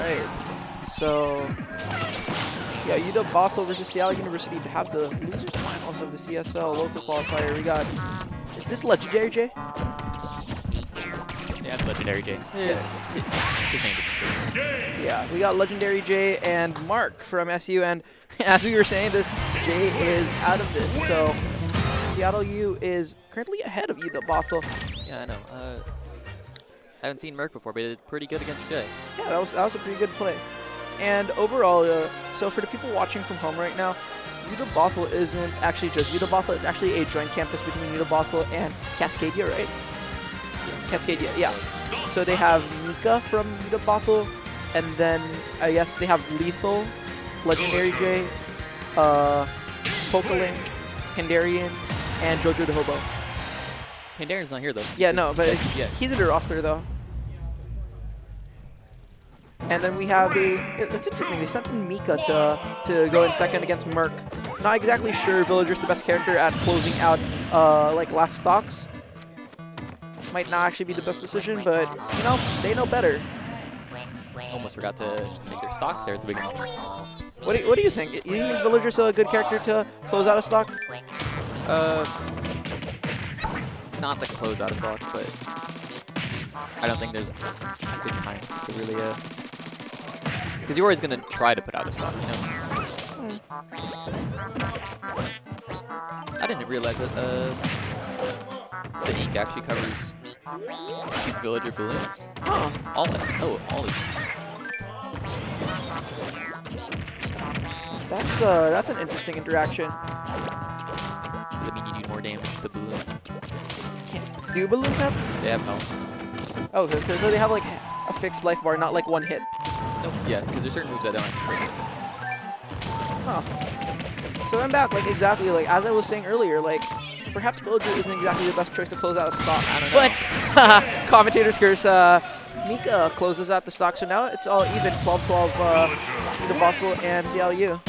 right. So, yeah, UW Bothell versus Seattle University to have the losers finals of the CSL local qualifier. We got, is this Legendary J? Yeah, it's Legendary J. His name is J. Yeah, we got Legendary J and Mark from SU, and as we were saying, this J is out of this. So, Seattle U is currently ahead of UW Bothell. Yeah, I know. I haven't seen Merc before, but he did pretty good against Jay. Yeah, that was a pretty good play. And overall, so for the people watching from home right now, UW Bothell isn't actually just UW Bothell. It's actually a joint campus between UW Bothell and Cascadia, right? Yeah. Cascadia, yeah. So they have Mika from UW Bothell, and then I guess they have Lethal, Legendary J, Pokalink, Pandarian, and Jojo the Hobo. Pandarian's not here though. Yeah, no, but Yeah. he's in the roster though. And then we have it's interesting, they sent in Mika to go in second against Merc. Not exactly sure Villager's the best character at closing out like last stocks. Might not actually be the best decision, but you know, they know better. Almost forgot to make their stocks there at the beginning. What do you think? You think Villager's a good character to close out a stock? Not the close out of stock, but I don't think there's a good time to really because you're always gonna try to put out a stock, you know. I didn't realize that the ink actually covers Villager balloons. Huh. All of That's an interesting interaction. I mean, you do more damage to the balloons. Do balloons have? They have no. Oh, so they have like a fixed life bar, not like one hit. Nope. Yeah, because there's certain moves that don't. Huh. So I'm back, like exactly like as I was saying earlier, like perhaps Villager isn't exactly the best choice to close out a stock. I don't know. But commentator's curse, Mika closes out the stock, so now it's all even, 12-12 UW Bothell and CLU.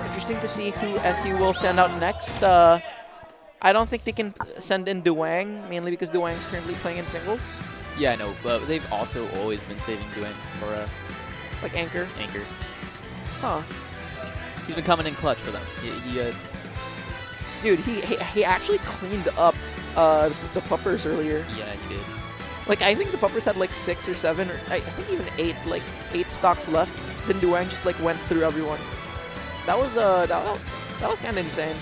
Interesting to see who SU will send out next. I don't think they can send in Duang, mainly because Duang's currently playing in singles. Yeah, I know, but they've also always been saving Duane for Like Anchor. Anchor. Huh. He's been coming in clutch for them. Dude, he actually cleaned up the puppers earlier. Yeah, he did. Like, I think the puppers had like 6 or 7, or I think even 8 stocks left. Then Duang just like went through everyone. That was that was kind of insane.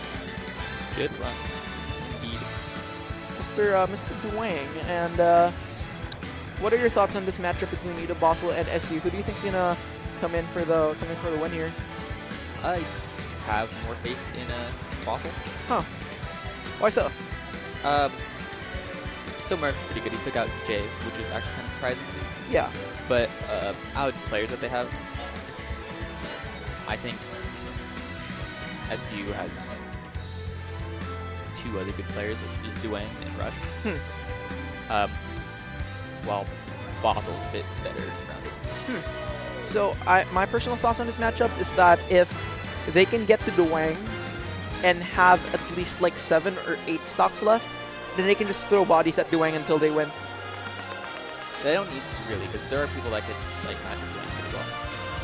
Good run. Indeed. Mr. Duang, and what are your thoughts on this matchup between UW Bothell and SU? Who do you think's gonna come in for the win here? I have more faith in Bothell. Huh? Why so? So Merc's pretty good. He took out Jay, which is actually kind of surprising to me. Yeah. But out of the players that they have, I think SU has 2 other good players, which is Duane and Rush. While Bothell's a bit better rounded. So my personal thoughts on this matchup is that if they can get to Duang and have at least like 7 or 8 stocks left, then they can just throw bodies at Duang until they win. They don't need to really, because there are people that could like match Duane pretty well.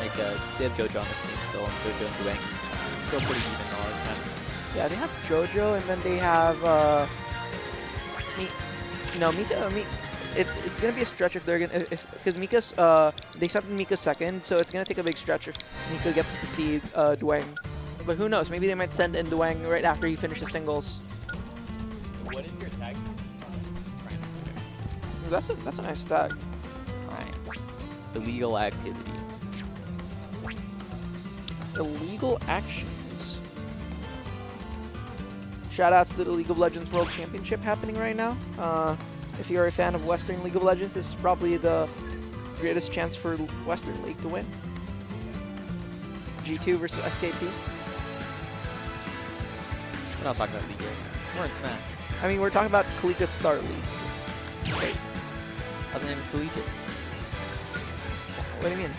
Like they have JoJo on this team still, and JoJo and Duane still pretty even all the time. Yeah, they have JoJo, and then they have Mika. It's gonna be a stretch if they're gonna because Mika's they sent Mika second, so it's gonna take a big stretch if Mika gets to see Duang. But who knows? Maybe they might send in Duang right after he finishes singles. What is your tag? That's a nice tag. Alright. Illegal activity. Illegal actions. Shoutouts to the League of Legends World Championship happening right now. If you're a fan of Western League of Legends, this is probably the greatest chance for Western League to win. G2 versus SKT. We're not talking about League right now. We're in Smash. I mean, we're talking about Collegiate Star League. Wait. How's the name of Collegiate? What do you mean?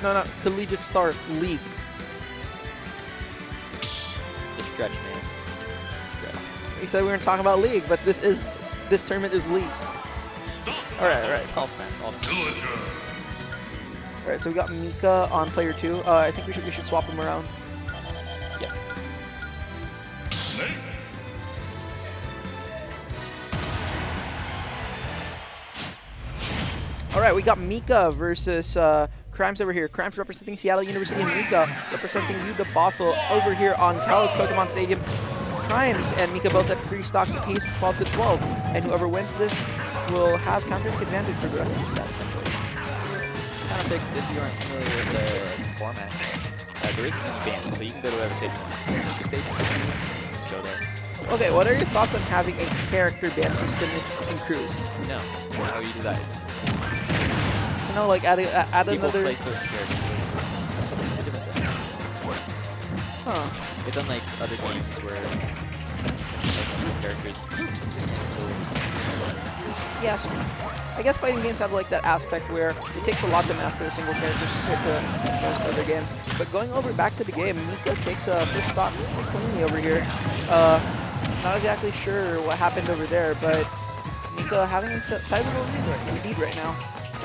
No, Collegiate Star League. The stretch, man. Stretch. We said we weren't talking about League, but this tournament is League. Alright. All Smash. All Smash. All right, so we got Mika on player 2. I think we should swap him around. Yeah. All right, we got Mika versus Crimes over here. Crimes representing Seattle University and Mika representing Bothell over here on Kalos Pokemon Stadium. Crimes and Mika both at 3 stocks apiece, 12 to 12. And whoever wins this will have counter advantage for the rest of the set, essentially. Counter picks, if you aren't familiar with the format, there isn't any bans, so you can go to whatever stage you want. So if the stage is just go there. Okay, what are your thoughts on having a character ban system in Cruise? No, how you decide. You know, like add People another. play certain characters with a different set. Huh. It's unlike other games where like, characters. Yes. I guess fighting games have like that aspect where it takes a lot to master a single character compared to most other games. But going over back to the game, Mika takes a first stock cleanly over here. Not exactly sure what happened over there, but Mika having a sizable lead right now.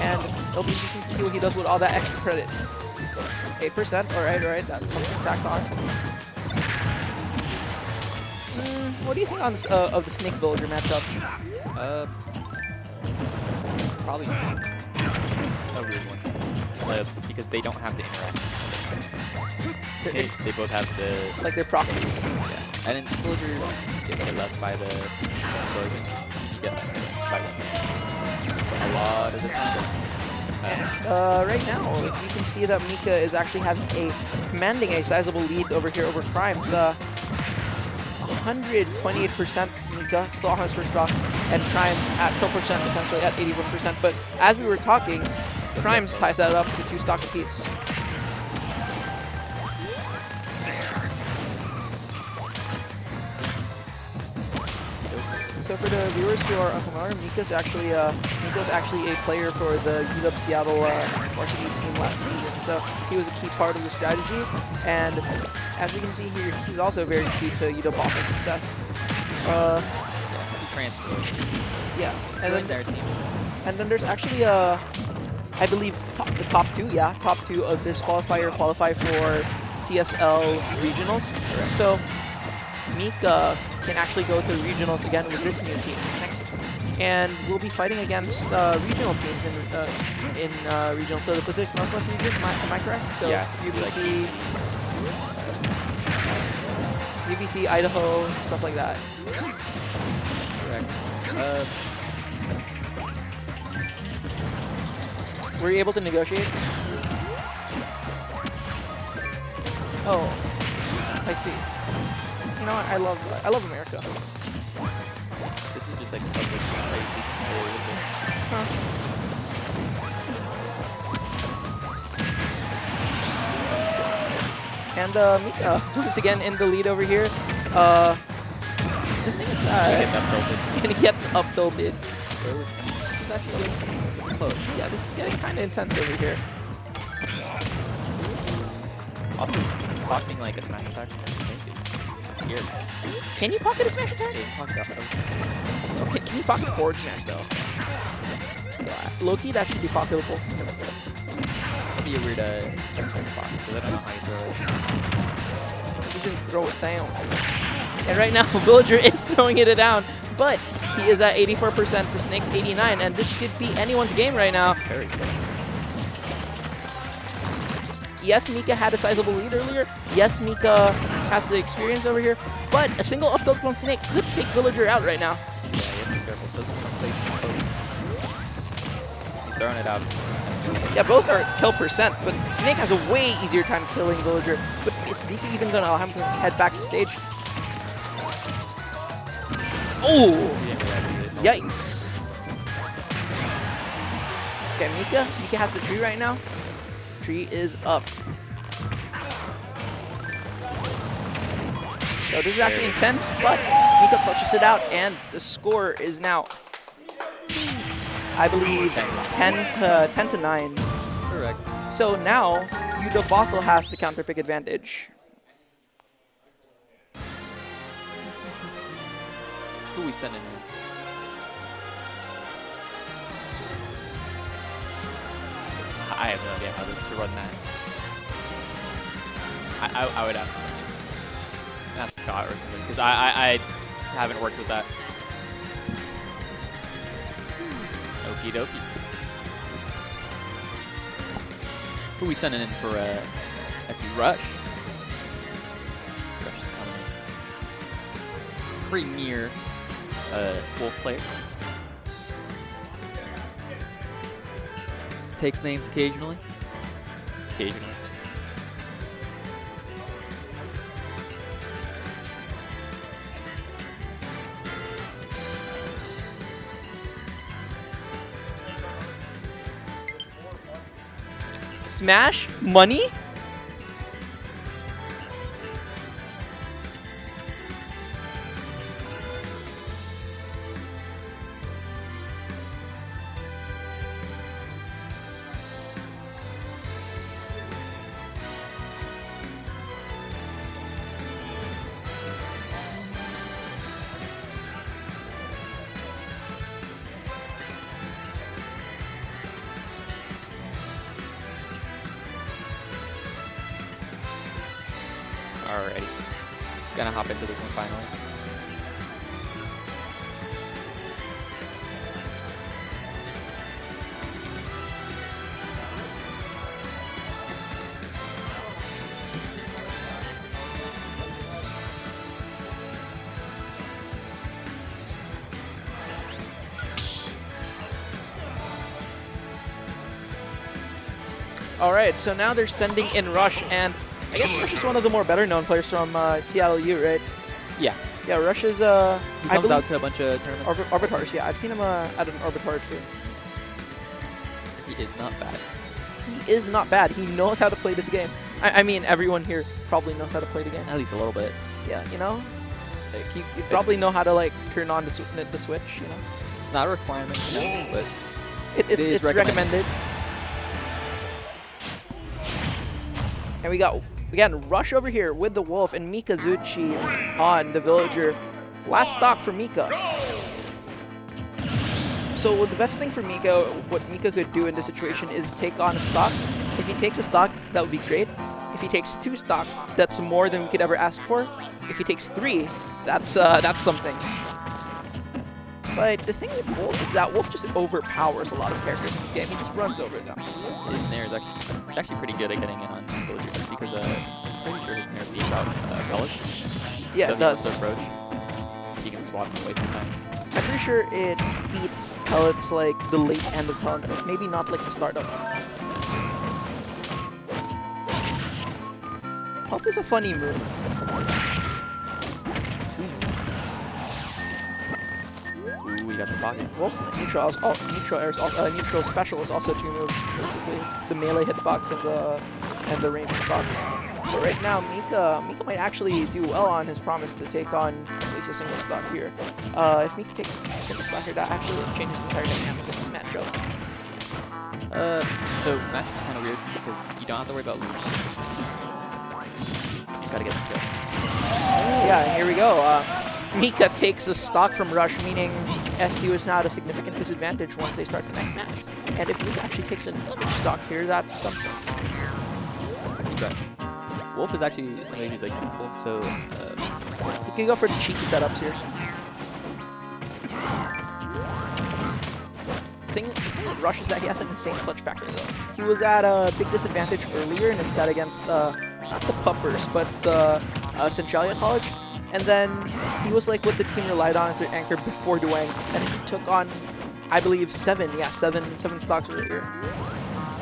And it'll be interesting to see what he does with all that extra credit. 8%, alright, that's something tacked on. What do you think on of the Snake Villager matchup? Probably a weird one. Because they don't have to interact. They both have the... Like their proxies. Yeah. And then Villager gets hit less by the explosion. You get less by one. A lot of the time. Right now, you can see that Mika is actually commanding a sizable lead over here over Crimes. 128% Mika, still on his first drop, and Crimes at 12%, essentially at 81%. But as we were talking, Crimes ties that up to 2 stock apiece. So for the viewers who are unfamiliar, Mika's actually a player for the UW Seattle varsity team last season. So he was a key part of the strategy, and as we can see here, he's also very key to UW Bothell's success. He transferred. Yeah, and then their team. And then there's actually I believe the top 2 of this qualifier qualify for CSL regionals. So Mika can actually go to regionals again with this new team next, and we'll be fighting against regional teams in regionals. So the Pacific Northwest region, am I correct? So yeah, UBC, Idaho, stuff like that. Correct. Were you able to negotiate? Oh, I see. You know what? I love America. This is just like public Huh. And Mika once again in the lead over here. The thing is that he gets up tilted. This is actually getting close. Yeah, this is getting kind of intense over here. Also, pocketing like a smash attack from Snake is scary. Can you pocket a smash attack? Yeah, pocket off. Okay, can you pocket forward smash though? Yeah, Loki, that should be pocketable. That'd be a weird box, so I don't know how you throw it. You just throw it down. And right now, Villager is throwing it down, but he is at 84% to Snake's 89, and this could be anyone's game right now. Very good. Yes, Mika had a sizable lead earlier. Yes, Mika has the experience over here, but a single up tilt from Snake could take Villager out right now. Yeah, you have to be careful. Doesn't play He's throwing it out. Yeah, both are kill percent, but Snake has a way easier time killing Villager. But is Mika even going to allow him to head back to stage? Oh! Yikes. Okay, Mika has the tree right now. Tree is up. So this is actually intense, but Mika clutches it out, and the score is now, I believe, 10 to 9. Correct. So now, Bothell has the counter pick advantage. Who we sending in? I have no idea how to run that. I would ask Scott or something, because I haven't worked with that. Okie dokie. Who we sending in for SU Rush? Rush is coming in. Pretty near Wolf player. Takes names occasionally. Occasionally. Smash? Money? Alrighty. Gonna hop into this one finally. All right, so now they're sending in Rush, and I guess Rush is one of the more better-known players from CLU, right? Yeah. Yeah, Rush is, He I comes believe, out to a bunch of tournaments. Arbitars, yeah. I've seen him at an Arbitrage too. He is not bad. He is not bad. He knows how to play this game. I mean, everyone here probably knows how to play the game. At least a little bit. Yeah, you know? Like, you probably know how to, like, turn on the switch, you know? It's not a requirement, you know, but It's recommended. And we got, again, Rush over here with the Wolf and Mikazuchi on the Villager. Last stock for Mika. So the best thing for Mika, what Mika could do in this situation is take on a stock. If he takes a stock, that would be great. If he takes 2 stocks, that's more than we could ever ask for. If he takes 3, that's something. But the thing with Wolf is that Wolf just overpowers a lot of characters in this game. He just runs over them. His Nair is actually pretty good at getting in on villagers, because I'm pretty sure his Nair beats out pellets. Yeah, so it does. He approach. He can swap them away sometimes. I'm pretty sure it beats pellets like the late end of pellets, like maybe not like the start of. Pelt is a funny move. Ooh, we got the pocket. Wolf's neutral, neutral special is also 2 moves, basically. The melee hitbox and the range hitbox. But right now, Mika might actually do well on his promise to take on at least a single stock here. If Mika takes a single stock here, that actually changes the entire dynamic of this matchup. So matchup's kind of weird because you don't have to worry about losing. You gotta get the kill. Yeah, here we go. Mika takes a stock from Rush, meaning SU is now at a significant disadvantage once they start the next match. And if Mika actually takes another stock here, that's something. Okay. Wolf is actually somebody who's like beautiful, so You can go for the cheeky setups here. The thing with Rush is that he has an insane clutch factor though. He was at a big disadvantage earlier in his set against not the Puppers, but the Centralia College. And then he was like what the team relied on as their anchor before Duang. And he took on, I believe, 7 stocks earlier.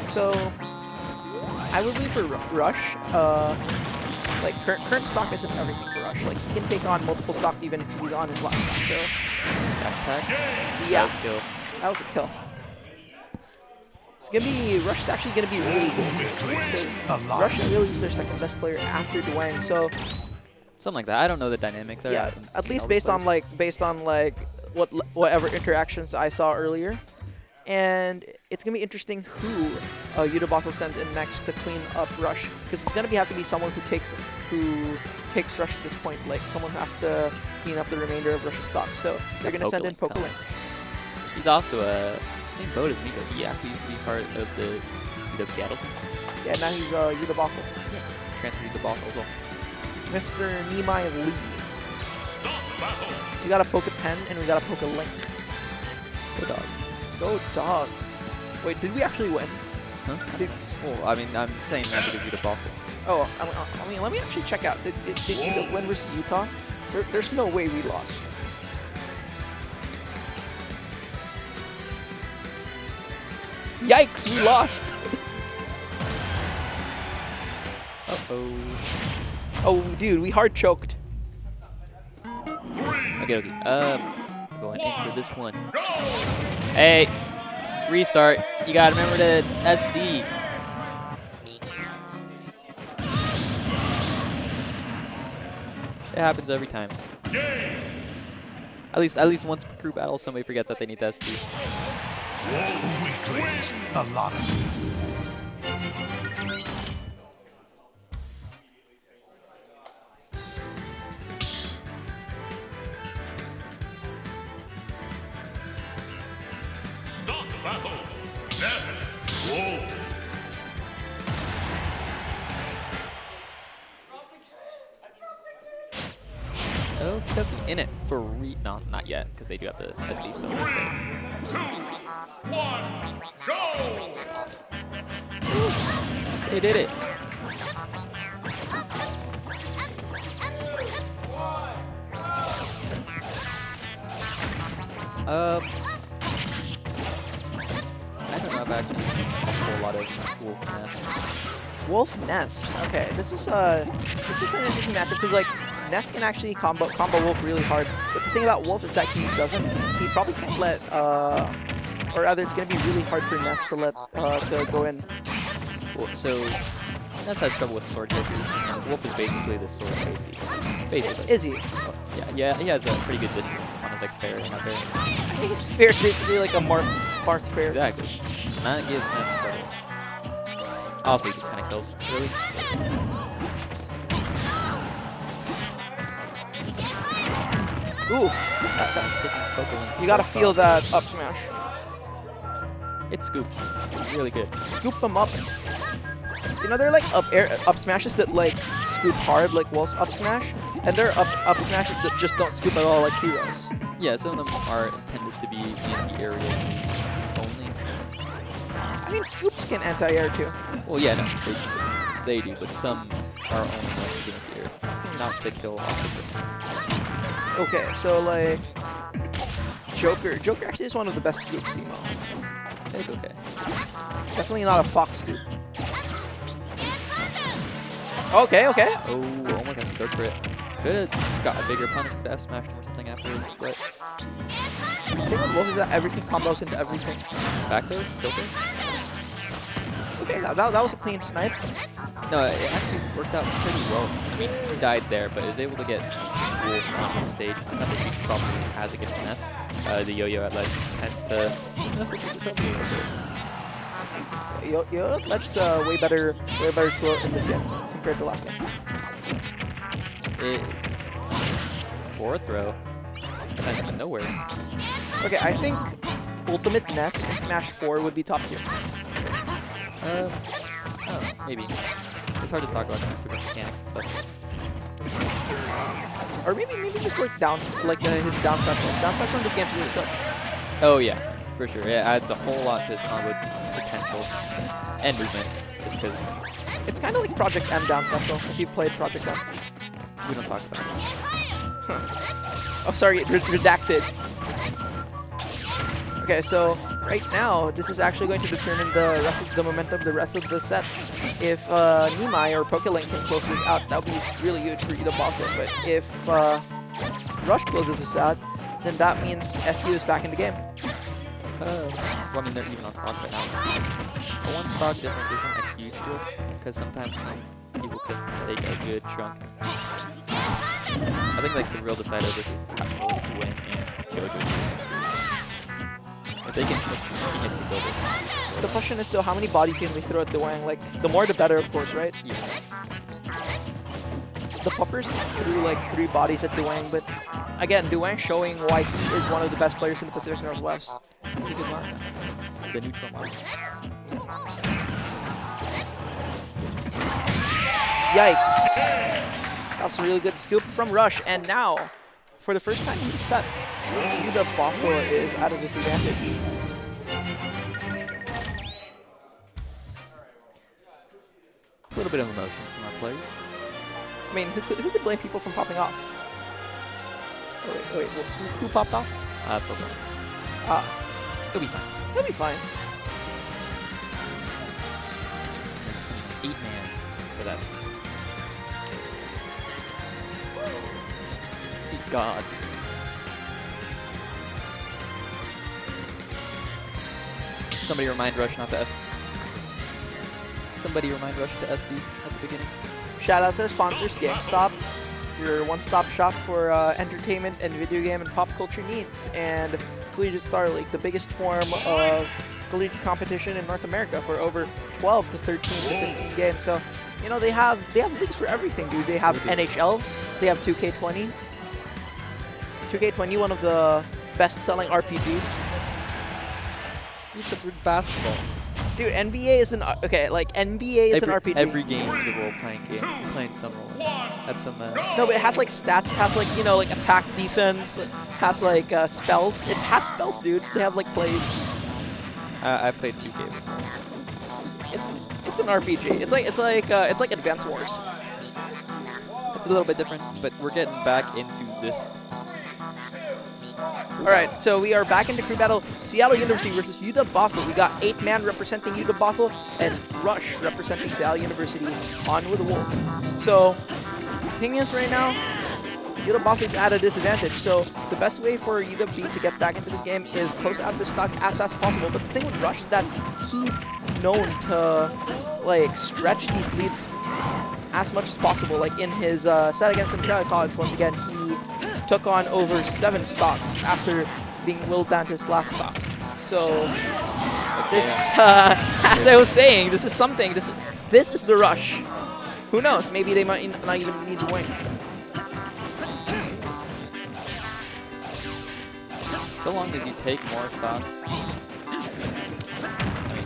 So I would believe for Rush, like current stock isn't everything for Rush. Like he can take on multiple stocks even if he's on his last stock. So yeah, that was a kill. That was a kill. It's gonna be Rush is actually gonna be really good. Rush really is their second best player after Duang. So something like that. I don't know the dynamic there. yeah, at least based on whatever interactions I saw earlier. And it's going to be interesting who Bothell sends in next to clean up Rush, because it's going to have to be someone who takes Rush at this point, like someone who has to clean up the remainder of Rush's stock. So they're going to send in Pokelink. He's also same boat as Mika. He actually used to be part of the UW Seattle. Yeah, now he's Yuta Bothell. Yeah. Transferred to Bothell as well. Mr. Nimai Lee. We got a Poke-Pen and we got a Poke-Link. Go Dogs. Go Dogs. Wait, did we actually win? Huh? Well, I mean, I'm saying that because Yuta Bothell. Oh, I mean, let me actually check out. Did Yuta win versus Utah? There's no way we lost. Yikes, we lost! Uh-oh. Oh, dude, we hard choked. Okay. Going into this one. Hey, restart. You gotta remember the SD. It happens every time. At least once per crew battle, somebody forgets that they need the SD. Weaklings, a lot of you. Start the battle. Death. Wolf. Okay, in it for no, not yet, because they do have the SD still. 3, 2, 1, go! They did it. I don't know if I actually a whole lot of Wolf Nest. Wolf Ness. Okay, this is an interesting matchup because like Ness can actually combo Wolf really hard. But the thing about Wolf is that he probably can't let or rather it's gonna be really hard for Ness to let to go in. Well, so Ness has trouble with sword takers. Wolf is basically the sword basic. Basically. Is he? Yeah, he has a pretty good distance on his like fair and not fair. I think his fair is basically like a Marth fair. Exactly. And that gives Ness trouble. Also, he just kind of kills early. Oof. You gotta feel that up smash. It scoops. It's really good. Scoop them up. You know, they're like up smashes that like scoop hard, like Wolf's up smash, and there are up smashes that just don't scoop at all, like Heroes. Yeah, some of them are intended to be in the area only. I mean, scoops can anti-air too. Well, yeah, no, they do, but some are only going to get into air, not to kill off the Okay, so like Joker actually is one of the best scoops, you know. It's okay. Definitely not a Fox scoop. Okay. Oh, almost actually goes for it. Could have got a bigger punish with the F smash or something afterwards, but The thing with Wolf is that everything combos into everything. back there, filter. Okay, that was a clean snipe. No, it actually worked out pretty well. I mean, he died there, but was able to get Wolf on the stage. Not the huge problem he has against Ness. The yo-yo at ledge tends to mess with his recovery a little bit. Yo, Ledge's way better tool in this game compared to last game. It's forward throw. Depends on nowhere. Okay, I think Ultimate Ness in Smash 4 would be top tier. Oh, maybe. It's hard to talk about the mechanics and stuff. Or maybe just like his down special. Down special in this game is really good. Oh yeah, for sure. It adds a whole lot to his combo potential and movement, just because It's kind of like Project M down special, if you've played Project M. we don't talk about it. Oh, sorry, redacted. Okay, so right now, this is actually going to determine the momentum, the rest of the set. If Nimai or Pokelink can close this out, that would be really huge for Yuta Bothell. But if Rush closes this out, then that means SU is back in the game. Well, I mean, they're even on stock right now. The one stock difference isn't a huge deal, because sometimes some people can take a good chunk. I think like the real decider of this is how Dwayne and JoJo. If they can hit the builder. The question is still, how many bodies can we throw at Dwayne? Like, the more the better, of course, right? Yeah. The Puppers threw like 3 bodies at Dwayne, but again, Dwayne showing why he is one of the best players in the Pacific Northwest. He could mark the neutral mark. Yikes. That was a really good scoop from Rush. And now, for the first time in the set, the Bothell is out of disadvantage. A little bit of emotion from our players. I mean, who could blame people from popping off? Oh, wait, who popped off? Pilotwings. He'll be fine. He'll be fine. 8-man for that. Good God. Somebody remind Rush not to Somebody remind Rush to SD at the beginning. Shout out to our sponsors, GameStop, your one-stop shop for entertainment and video game and pop culture needs, and Collegiate Star League, the biggest form of collegiate competition in North America for over 12 to 13 to 15 games. So, you know, they have leagues for everything, dude. They have NHL, they have 2K20. 2K20, one of the best-selling RPGs. It's basketball. Dude, NBA is an NBA is an RPG. Every game is a role-playing game. You're playing some role. That's some. No, but it has like stats. It has like, you know, like attack, defense. It has like spells. It has spells, dude. They have like plays. I've played 2K before. It's an RPG. It's like Advance Wars. It's a little bit different, but we're getting back into this. All right, so we are back into crew battle. Seattle University versus Bothell. We got 8-man representing Bothell and Rush representing Seattle University on with the Wolf. So, the thing is right now, Bothell is at a disadvantage. So, the best way for UW to get back into this game is close out the stock as fast as possible. But the thing with Rush is that he's known to like stretch these leads as much as possible. Like in his set against Central College, once again, he took on over 7 stocks after being willed down to his last stock. So this, as I was saying, this is something. This is the Rush. Who knows? Maybe they might not even need to win. So long as you take more stocks, I mean,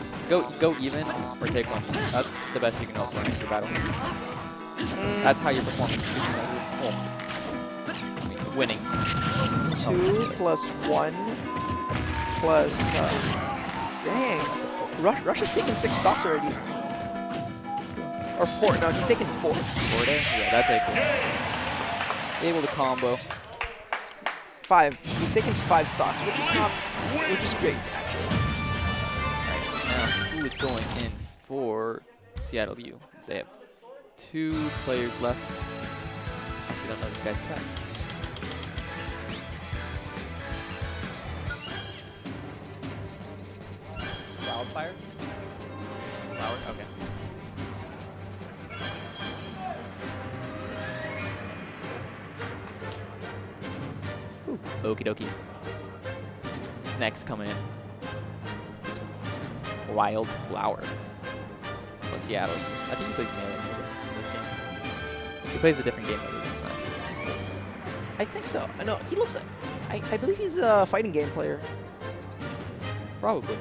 go even or take one. That's the best you can hope for in your battle. That's how your performance is winning. 2 plus 1 plus. Dang. Rush has taken 6 stocks already. Or 4. No, he's taken 4. 4 day? Yeah, that takes it. Able to combo. 5. He's taken 5 stocks, which is great, actually. Alright, so now who is going in for Seattle U? They have 2 players left. Actually, don't know this guy's tag. Wildfire? Flower? Okay. Okie dokie. Next coming in is Wildflower for Seattle. I think he plays melee in this game. He plays a different game other than Smash. I think so. I know he looks like. I believe he's a fighting game player. Probably.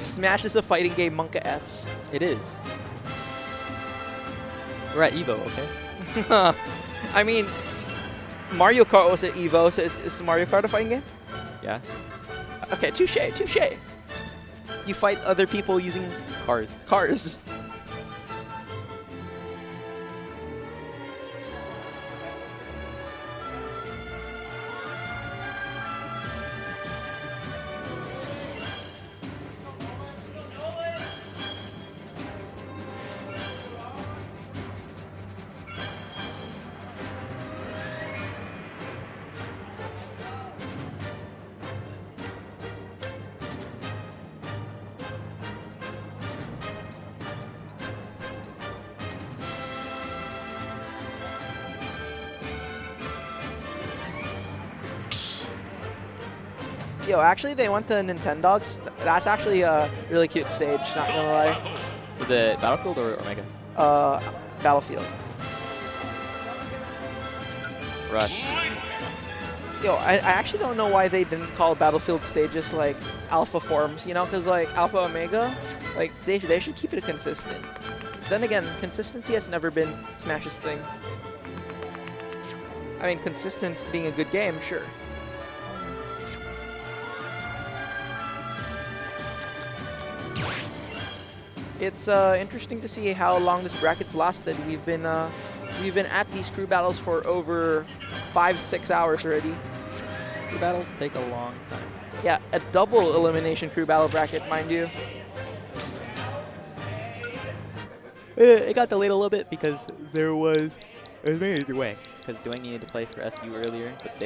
Smash is a fighting game, Monka S. It is. We're at Evo, okay? I mean, Mario Kart was at Evo, so is Mario Kart a fighting game? Yeah. Okay, touche. You fight other people using cars. Yo, actually, they went to Nintendogs. That's actually a really cute stage, not gonna lie. Is it Battlefield or Omega? Battlefield. Rush. Yo, I actually don't know why they didn't call Battlefield stages like alpha forms, you know, because like Alpha Omega, like they should keep it consistent. then again, consistency has never been Smash's thing. I mean, consistent being a good game, sure. It's interesting to see how long this bracket's lasted. We've been at these crew battles for over 5-6 hours already. The battles take a long time. Yeah, a double elimination crew battle bracket, mind you. It got delayed a little bit because it was mainly Dwayne. Because Dwayne needed to play for SU earlier, but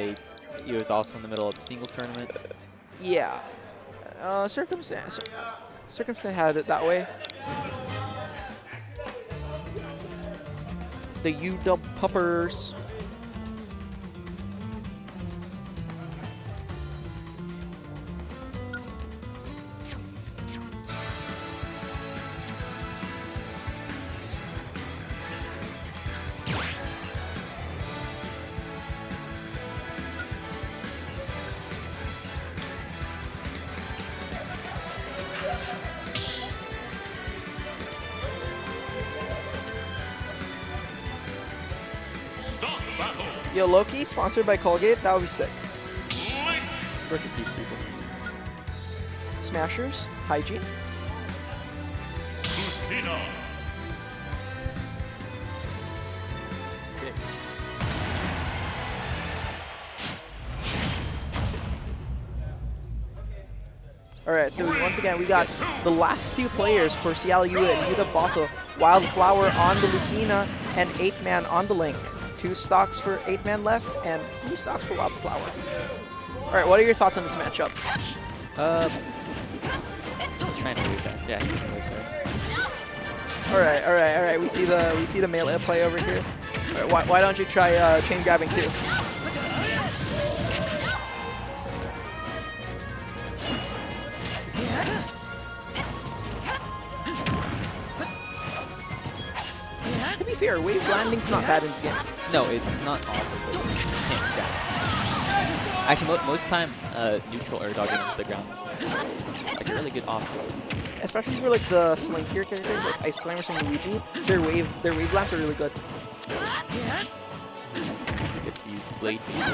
he was also in the middle of a singles tournament. Yeah, circumstance had it that way. The UW Puppers. Start battle. Yo, Loki, sponsored by Colgate, that would be sick. Link. For to teach people. Smashers, hygiene. Lucina. All right, so once again, we got the last two players for CLU and UW Bothell. Wildflower on the Lucina and 8-man on the Link. 2 stocks for 8-man left and 3 stocks for Wildflower. All right, what are your thoughts on this matchup? He's trying to read that. Yeah, he's trying to read that. All right. We see the melee play over here. All right, why don't you try chain grabbing too? To be fair, wave landing's not bad in this game. No, it's not awful, but you can't down. Actually, most time, neutral air dodging the ground is like a really good option. Especially for like the slinkier characters like Ice Climbers and Luigi, their wave lands are really good. He gets to use the blade beam.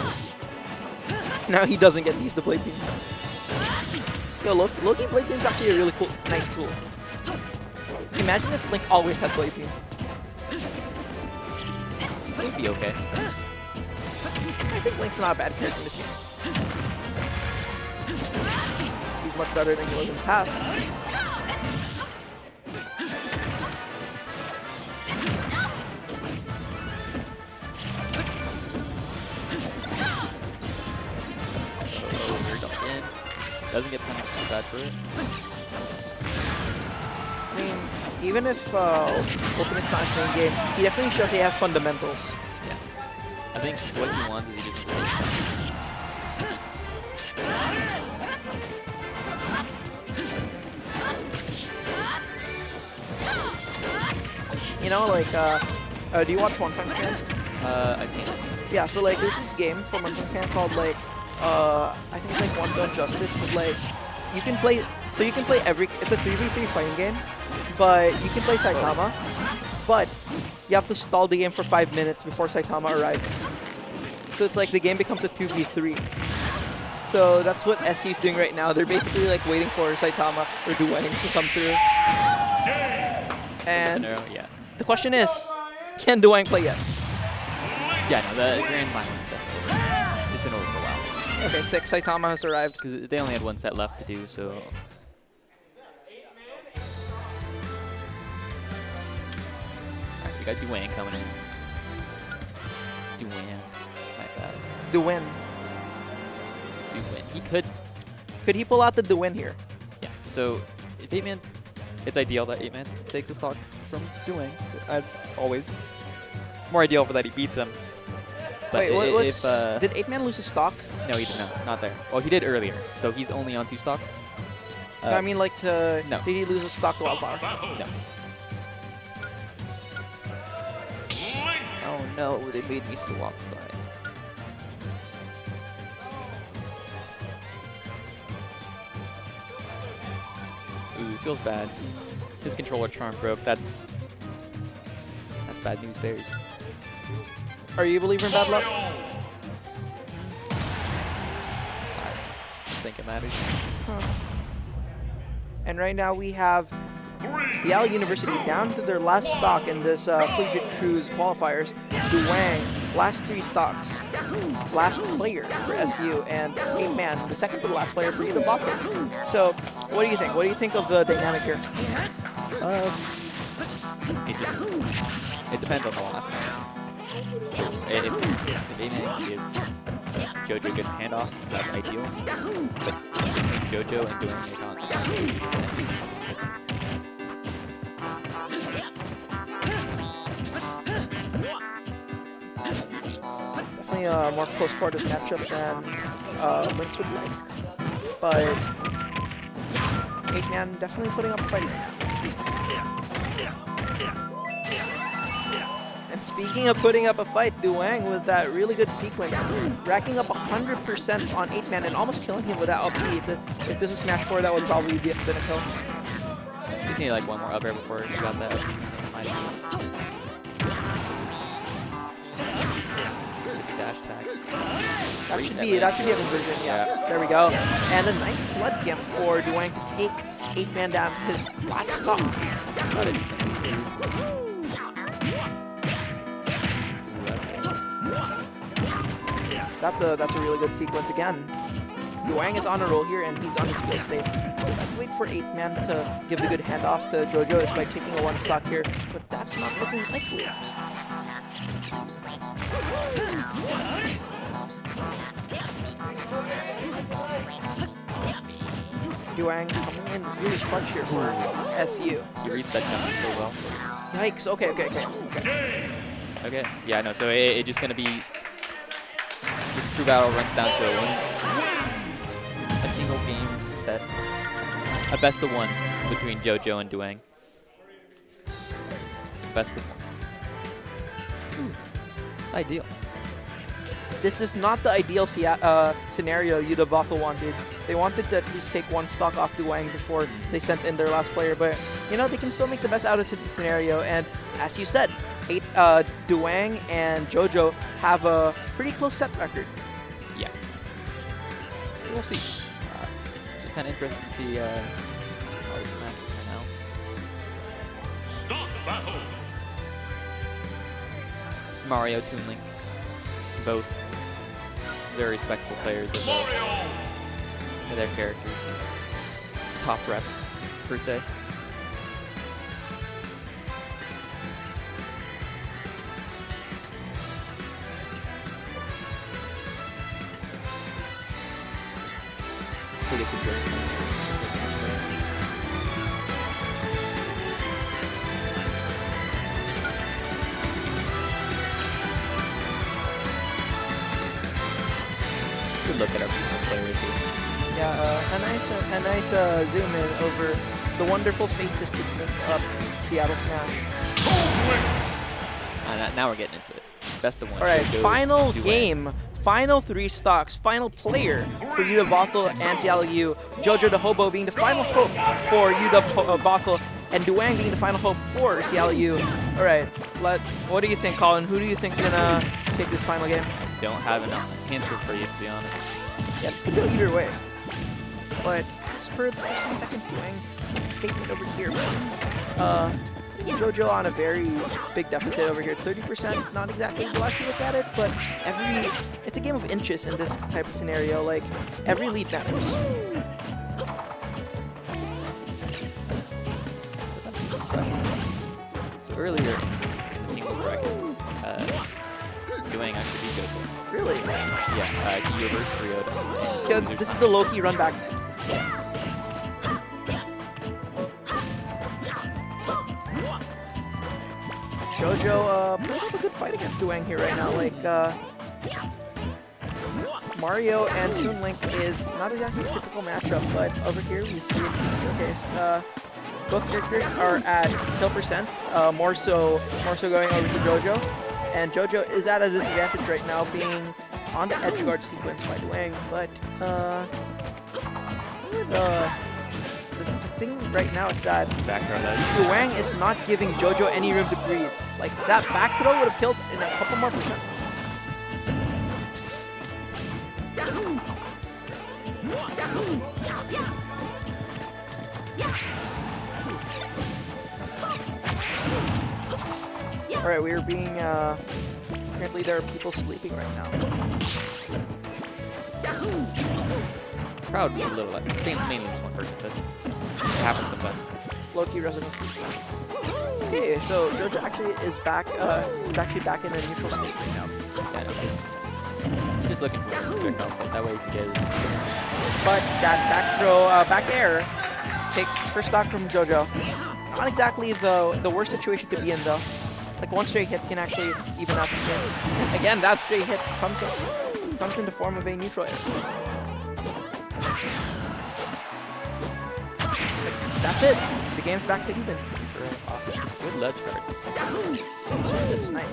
Now he doesn't get to use the blade beam. Yo, Loki blade beam is actually a really cool, nice tool. Imagine if Link always had blade beam. It'd be okay. I think Link's not a bad character in this game. He's much better than he was in the past. Doesn't get punished too bad for it. I mean, even if Ultimate's not his main game, he definitely shows he has fundamentals. Yeah. I think what he wants is he just You know, like, do you watch One Punch Man? I've seen it. Yeah, so like, there's this game from One Punch Man called like, I think it's like One's Own Justice, but like, you can play it's a 3v3 fighting game, but you can play Saitama, but you have to stall the game for 5 minutes before Saitama arrives. So it's like the game becomes a 2v3. So that's what SC is doing right now. They're basically like waiting for Saitama or Duane to come through. And yeah. the question is, can Duane play yet? Yeah, no, the Grand Final set. It's been over for a while. Okay, 6. Saitama has arrived. Because they only had 1 set left to do, so... Alright, we got Duane coming in. Duane. My bad. Duane. Duane. He could... Could he pull out the Duane here? Yeah, so if 8-man... It's ideal that 8-man takes a stock from Duane, as always. More ideal for that he beats him. But wait, what was... did 8-man lose his stock? No, he did not there. Well, he did earlier, so he's only on 2 stocks. No, I mean, like, to... No. Did he lose his stock to Wildflower? No. Oh no, they made me swap sides. Ooh, feels bad. His controller charm broke. That's most bad news bears. Are you a believer in bad luck? I don't think it matters. And right now we have Seattle University down to their last stock in this Collegiate Cruise qualifiers. Duwang, last 3 stocks, last player for SU, and 8-man, the second to the last player for either Bothell. So, what do you think? What do you think of the dynamic here? It depends on the last man. If 8-man can give JoJo a good handoff, that's ideal. But JoJo and Duwang is not. Definitely a more close quarters matchup than Lynx would like. But 8-man definitely putting up a fight. And speaking of putting up a fight, Duwang with that really good sequence, racking up 100% on 8-man and almost killing him with that up B. If this was Smash 4, that would probably be a kill. You just need like one more up air before you got that. Dash tag. That should be a conversion, yeah. There we go. And a nice flood camp for Duwang to take 8-man down to his last stop. That's a really good sequence again. Duwang is on a roll here and he's on his full state. Let's wait for 8-man to give the good handoff to JoJo is by taking a 1 stock here, but that's not looking likely. Duwang coming in really clutch here for SU. He reads that jump so well. Yikes, okay. Okay, yeah, no, so it's just going to be, this crew battle runs down to a win. A single game set. A best of 1 between JoJo and Duwang. Best of 1. Ideal. This is not the ideal scenario Bothell wanted. They wanted to at least take 1 stock off Duwang before they sent in their last player, but you know, they can still make the best out of the scenario, and as you said, Duwang and JoJo have a pretty close set record. Yeah. We'll see. Just kind of interested to see how this match will turn out. Stock battle. Mario, Toon Link, both very respectable players of their characters. Top reps, per se. Pretty good game. Good look at our players here. Yeah, a nice zoom in over the wonderful faces that make up Seattle Smash. Now we're getting into it. Best of 1. All right, final Duwang. game, final 3 stocks, final player for Bothell and Seattle U. JoJo the Hobo being the final hope for Bothell, and Duwang being the final hope for Seattle U. All right, what do you think, Colin? Who do you think's gonna take this final game? I don't have enough answers for you, to be honest. Yeah, this could go either way. But as per the first 2 seconds, Duwang statement over here. JoJo on a very big deficit over here, 30%, not exactly the last to look at it, but it's a game of inches in this type of scenario, like every lead matters. So earlier in the singles bracket, Duwang actually beat JoJo. Really? Yeah, he reversed Ryota. So this is the low-key run back. Yeah. JoJo putting up a good fight against Duwang here right now. Like Mario and Toon Link is not exactly a typical matchup, but over here we see it showcased. Both characters are at kill percent, more so going over to JoJo, and JoJo is at a disadvantage right now, being on the edge guard sequence by Duwang. But the thing right now is that Back throw ledge. Wang is not giving JoJo any room to breathe. Like, that back throw would have killed in a couple more percent. Alright, we are being, apparently there are people sleeping right now. Crowd is a little like, I think it's mainly just one person, but it happens sometimes. Low-key resident sleep. Okay, so JoJo actually is back, is actually back in a neutral state right now. Yeah, no, it's just looking for a projectile fight. That way you can get it. But that back throw, back air takes first stock from JoJo. Not exactly the worst situation to be in though. Like one straight hit can actually even out this game. And again, that straight hit comes in the form of a neutral air. That's it. The game's back to even. Good ledge guard. Good snipe.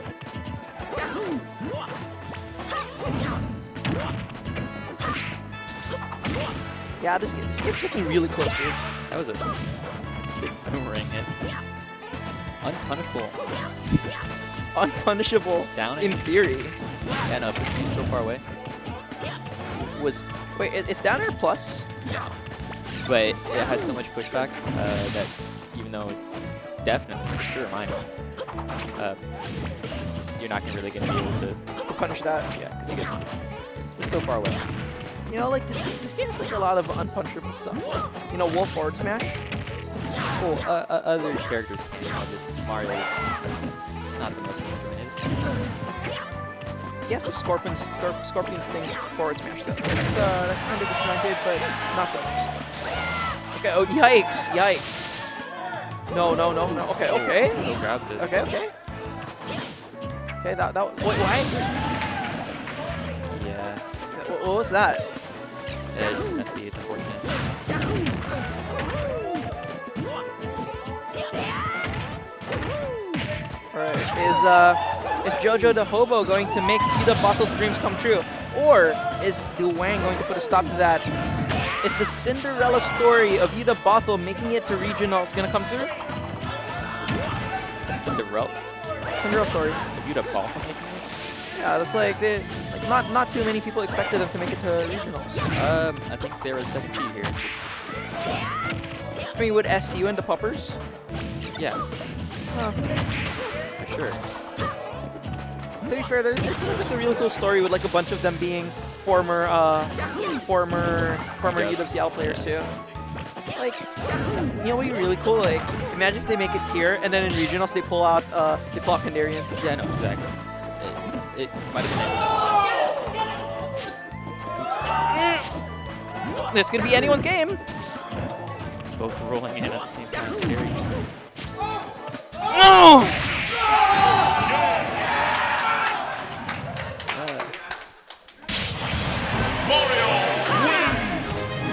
Yeah, this game's looking really close, dude. That was a sick boomerang hit. Unpunishable. Unpunishable. Down in theory. Yeah, no, but being so far away. Wait, it's down air plus? Yeah. But it has so much pushback that even though it's definitely for sure minus, you're not really going to be able to punish that. Yeah, because it's so far away. You know, like this game is like a lot of unpunishable stuff. You know, wolf forward smash. Well, other characters, you know, just Mario is not the most enjoyable. Yes, the Scorpions thing forward smash though. That's kind of disjointed, but not the most. Okay. Oh, yikes! Yikes! No. Okay. He grabs it. Okay. Okay. That. Wait. Why? Yeah. What was that? Yeah, just messed the 8th, unfortunately. Alright, is JoJo the Hobo going to make Yuta Bothell's dreams come true? Or is Wang going to put a stop to that? Is the Cinderella story of Yuta Bothell making it to regionals going to come through? Cinderella story. Of Yuta Bothell making it? Yeah, that's like, not too many people expected them to make it to regionals. I think they were the second seed here. I mean, would SU into Puppers? Yeah. Huh. For sure. To be fair, there seems like a really cool story with like a bunch of them being former UWCL players too. Like, you know, what would be really cool? Like, imagine if they make it here and then in regionals they pull out Kandarian. Yeah, no, exactly. It might have been it. This could be anyone's game. Both rolling in at the same time. Scary. No!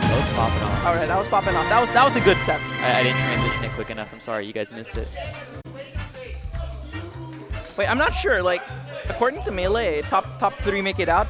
Both popping off. All right, that was popping off. That was a good set. I didn't transition it quick enough. I'm sorry, you guys missed it. Wait, I'm not sure. Like, according to Melee, top 3 make it out.